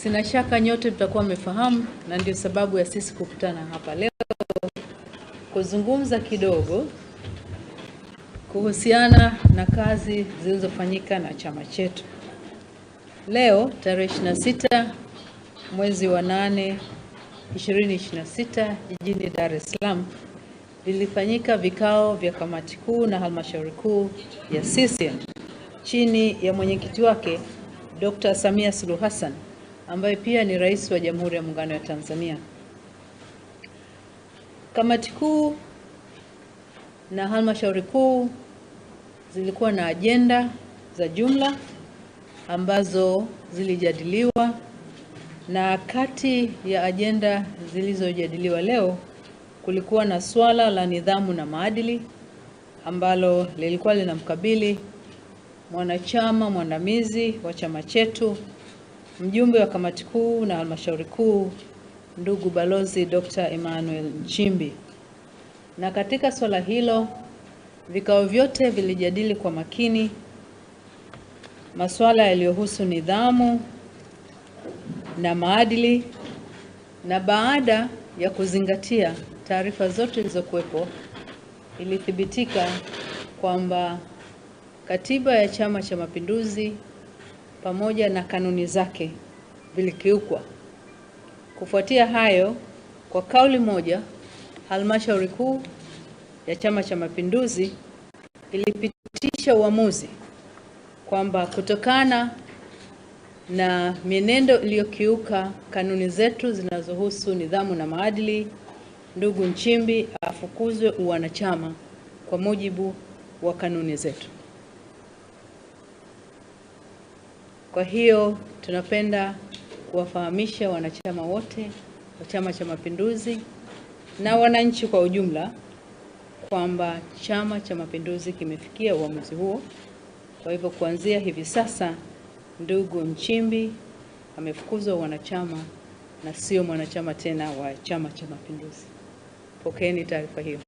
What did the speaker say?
Sina shaka nyote mtakuwa mmefahamu, na ndio sababu ya sisi kukutana hapa leo kuzungumza kidogo kuhusiana na kazi zilizofanyika na chama chetu. Leo tarehe 26 mwezi wa 8 2026 jijini Dar es Salaam vilifanyika vikao vya kamati kuu na halmashauri kuu ya CCM chini ya mwenyekiti wake Dr. Samia Suluhu Hassan ambaye pia ni Rais wa Jamhuri ya Muungano wa Tanzania. Kamati kuu na halmashauri kuu zilikuwa na ajenda za jumla ambazo zilijadiliwa, na kati ya ajenda zilizojadiliwa leo kulikuwa na swala la nidhamu na maadili ambalo lilikuwa linamkabili mwanachama mwandamizi wa chama chetu, mjumbe wa kamati kuu na halmashauri kuu, ndugu Balozi Dr. Emmanuel Nchimbi. Na katika swala hilo vikao vyote vilijadili kwa makini masuala yaliyohusu nidhamu na maadili, na baada ya kuzingatia taarifa zote zilizokuwepo ilithibitika kwamba katiba ya Chama cha Mapinduzi pamoja na kanuni zake vilikiukwa. Kufuatia hayo, kwa kauli moja, halmashauri kuu ya Chama cha Mapinduzi ilipitisha uamuzi kwamba kutokana na mienendo iliyokiuka kanuni zetu zinazohusu nidhamu na maadili, ndugu Nchimbi afukuzwe uwanachama kwa mujibu wa kanuni zetu. Kwa hiyo tunapenda kuwafahamisha wanachama wote wa Chama cha Mapinduzi na wananchi kwa ujumla kwamba Chama cha Mapinduzi kimefikia uamuzi huo. Kwa hivyo kuanzia hivi sasa ndugu Nchimbi amefukuzwa wanachama na sio mwanachama tena wa Chama cha Mapinduzi. Pokeeni taarifa hiyo.